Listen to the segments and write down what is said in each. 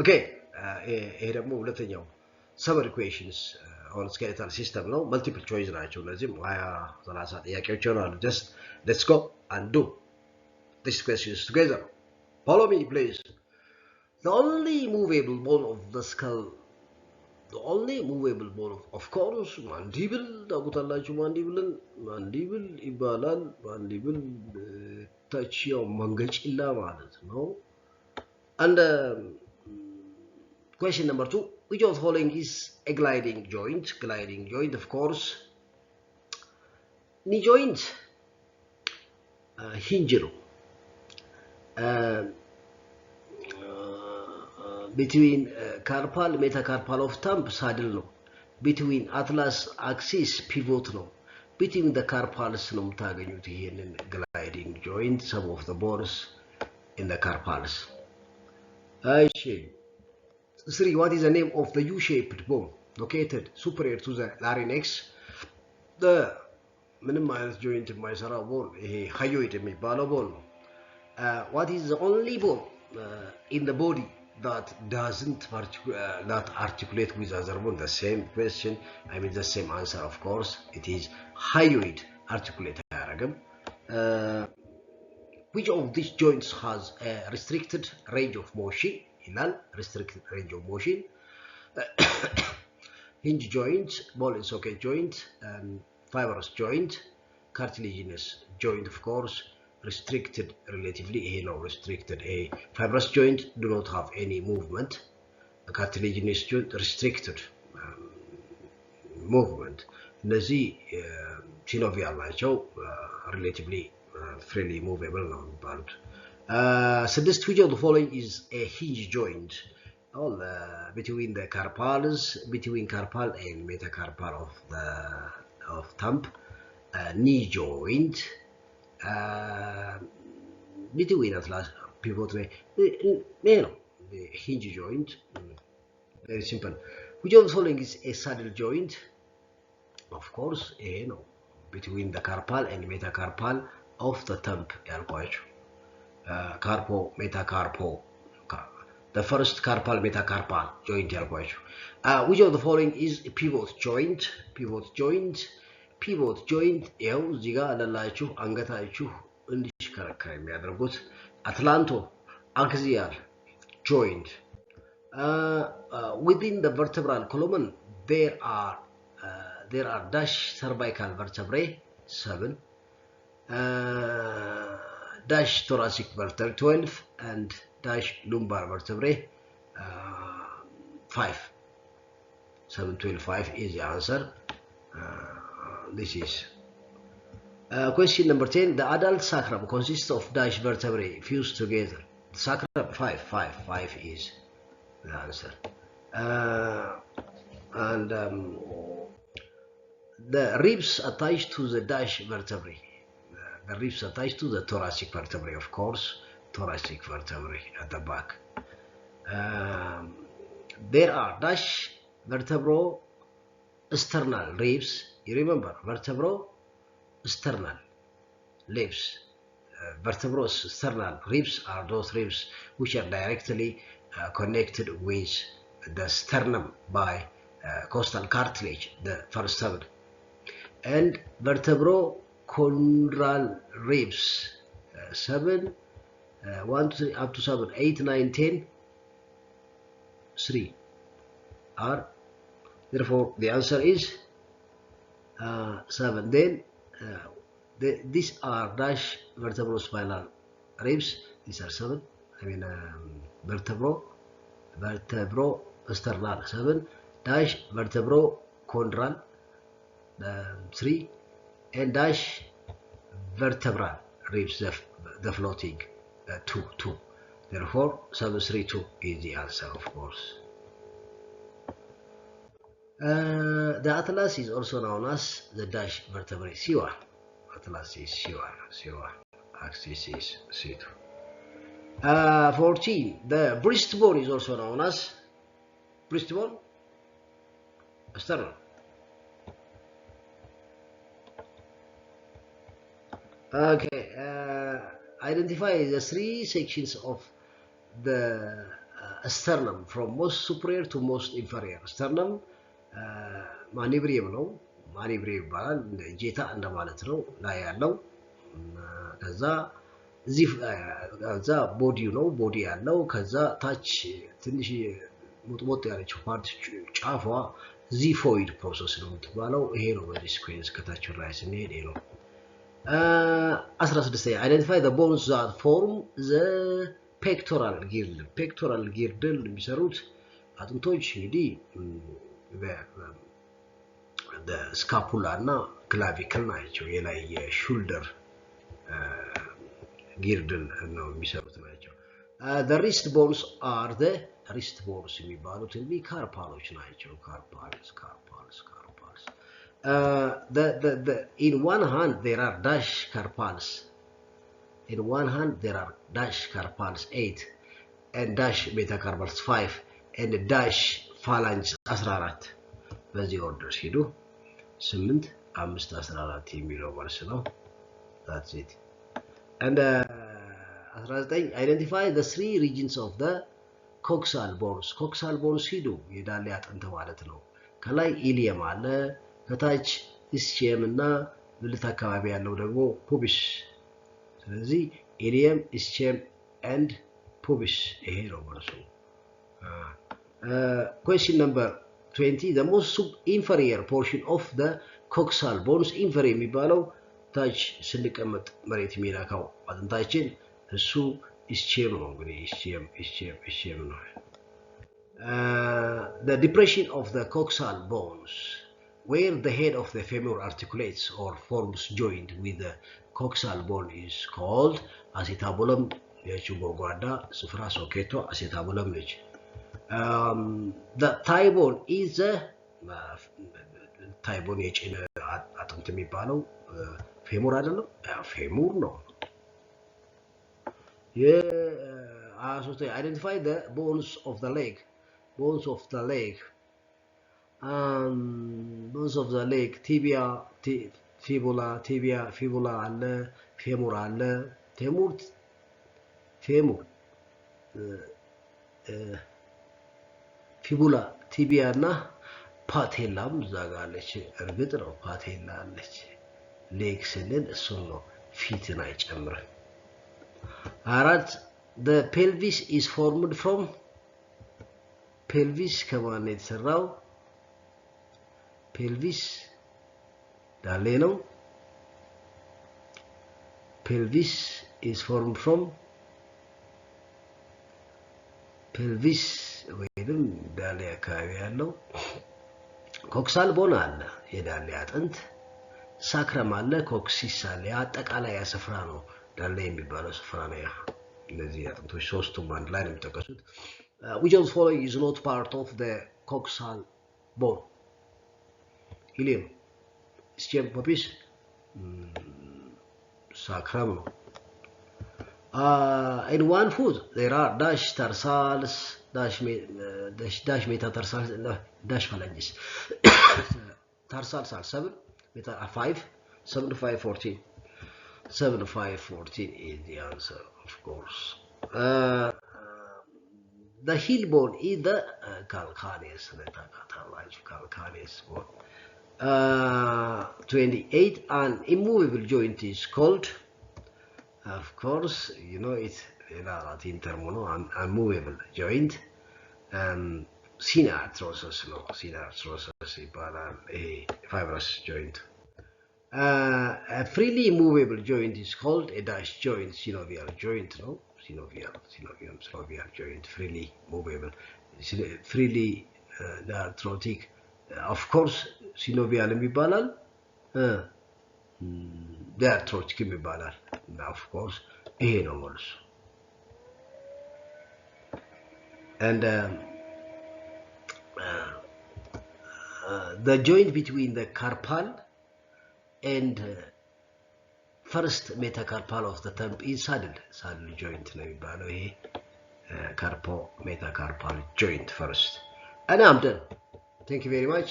Okay, ይሄ ደግሞ ሁለተኛው ሰመር ኢኩዌሽንስ ኦን ስኬሌታል ሲስተም ነው። መልቲፕል ቾይስ ናቸው። እነዚህም 20-30 ጥያቄዎች ይሆናሉ። ጀስት ሌትስ ጎ and do these questions together. Follow me, please. The only movable bone of the skull, the only movable bone of course, mandible ታውቁታላችሁ። ማንዲብል ይባላል። ማንዲብል ታችያው መንገጭላ ማለት ነው። And question number 2, which of the following is a gliding joint? Gliding joint, of course, knee joint, hinge between carpal, metacarpal of thumb, saddle no. Between atlas axis, pivot no. Between the carpals no የምታገኙት ይሄንን gliding joint, some of the bones in the carpals. Three, what is the name of the U-shaped bone located superior to the larynx? The ምንም አይነት joint የማይሰራው bone ይሄ hyoid የሚባለው bone ነው. What is the only bone in the body that doesn't that articulate with other bone? The same question, I mean the same answer, of course. It is hyoid. Articulate አያደርግም. Which of these joints has a restricted range of motion? Restricted range of motion. Hinge joint, ball and socket joint, fibrous joint, cartilaginous joint, of course, restricted relatively. Restricted. A fibrous joint do not have any movement. A cartilaginous joint restricted movement. እነዚህ synovial ናቸው. Relatively freely movable ነው የሚባሉት. Suggest which of the following is a hinge joint? All between the carpals, between carpal and metacarpal of thumb. Knee joint, between atlas pivot, the hinge joint. Very simple. Which of the following is a saddle joint? Of course, between the carpal and metacarpal of the thumb. Carpo, metacarpo. The first carpal, metacarpal joint. Which of the following is a pivot joint? Pivot joint. Pivot joint ያው እዚህ ጋር አለላችሁ አንገታችሁ እንዲሽከረከር የሚያደርጉት atlanto axial joint. Within the vertebral column there are dash cervical vertebrae 7, dash thoracic vertebrae 12, and dash lumbar vertebrae 5. 7, 12, 5 is the answer. This is question number 10. The adult sacrum consists of dash vertebrae fused together. The sacrum 5 is the answer. And the ribs attached to the dash vertebrae. The ribs attached to the thoracic vertebrae, of course. Thoracic vertebrae at the back. There are dash vertebro-sternal ribs. You remember, vertebro-sternal ribs. Vertebro-sternal ribs are those ribs which are directly connected with the sternum by costal cartilage, the first 7. And vertebrochondral ribs, 7, 1, 2, 3, up to 7, 8, 9, 10, 3 are. Therefore, the answer is 7. Then these are dash vertebrospinal ribs. These are 7. I mean vertebrosternal 7, dash vertebrochondral 3, and dash vertebral ribs, the floating 2. Therefore, 7, 3, 2 is the answer, of course. The atlas is also known as the dash vertebrae. C1. Atlas is C1. Axis is C2. 14. The breastbone is also known as breastbone. Sternum. Okay, identify the 3 sections of the sternum from most superior to most inferior sternum ማኒብሪየም ነው ማኒብሪየም ይባላል ጄታ እንደማለት ነው ላይ ያለው ከዛ እዚህ ከዛ ቦዲው ነው ቦዲ ያለው ከዛ ታች ትንሽ ሙጥሙጥ ያለችው ፓርት ጫፏ ዚፎይድ ፕሮሰስ ነው የምትባለው ይሄ ነው በዚህ ስኩዌንስ ከታች ላይ ስንሄድ ይሄ ነው 16 identify the bones that form the pectoral girdle የሚሰሩት አጥንቶች እንግዲህ the scapula እና clavicle ናቸው የላይ የሹልደር girdle ነው የሚሰሩት ናቸው the wrist bones are the wrist bones የሚባሉት እንግዲህ ካርፓሎች ናቸው carpals in one hand there are dash carpals 8 and dash metacarpals 5 and dash phalanx 14 በዚህ ኦርደር ሲዱ 8 5 14 የሚለው ማለት ነው that's it and 19 identify the three regions of the coxal bones ሲዱ የዳሌ አጥንት ማለት ነው ከላይ ኢሊየም አለ ከታች ኢስቺየም እና ብልት አካባቢ ያለው ደግሞ ፑቢስ ስለዚህ ኢሊየም ኢስቺየም and pubis ይሄ ነው ማለት ነው question number 20 the most inferior portion of the coxal bones inferior የሚባለው ታች ስንቀመጥ መሬት የሚላካው አጥንታችን እሱ ኢስቺየም ነው እንግዲህ ኢስቺየም ነው the depression of the coxal bones where the head of the femur articulates or forms joint with the coxal bone is called acetabulum የችጎጓዳ ስፍራ ሶኬቶ acetabulum ነች the thigh bone is the thigh bone የጭን አጥንት የሚባለው ፌሙር አይደለም ፌሙር ነው identify the bones of the leg bones of the leg tibia fibula አለ ፌሙር አለ ፌሙር ፊቡላ ቲቢያ እና ፓቴላም ዛጋለች እርግጥ ነው ፓቴላ አለች ሌግ ስንል እሱ ነው ፊትን አይጨምርም አራት the pelvis is formed from pelvis ከማን የተሰራው pelvis ዳሌ ነው pelvis is formed from pelvis ወይንም ዳሌ አካባቢ ያለው ኮክሳል ቦን አለ የዳሌ አጥንት ሳክረም አለ ኮክሲስ አለ አጠቃላይ ስፍራ ነው ዳሌ የሚባለው ስፍራ ነው ያ እነዚህ አጥንቶች ሶስቱም አንድ ላይ ነው የሚጠቀሱት which of the following is not part of the coxal bone ilium ischium pubis sacrum in one foot there are dash tarsals dash metatarsals dash phalanges tarsals are 7 meta are 5 7 to 5 14 7 to 5 14 is the answer of course the heel bone is the calcaneus calcaneus bone 28 an immovable joint is called of course you know it's Latin term no unmovable joint synarthrosis no synarthrosis ይባላል ይሄ fibrous joint a freely movable joint is called a dash joint synovial joint no synovial joint freely movable freely arthrotic of course synovial ይባላል diarthrotic ይባላል of course ይሄ ነው መልሱ and the joint between the carpal and first metacarpal of the thumb is saddle joint ነው የሚባለው ይሄ carpo metacarpal joint first and I'm done thank you very much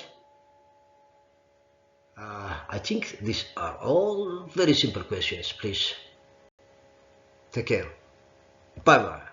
I think these are all very simple questions please take care bye bye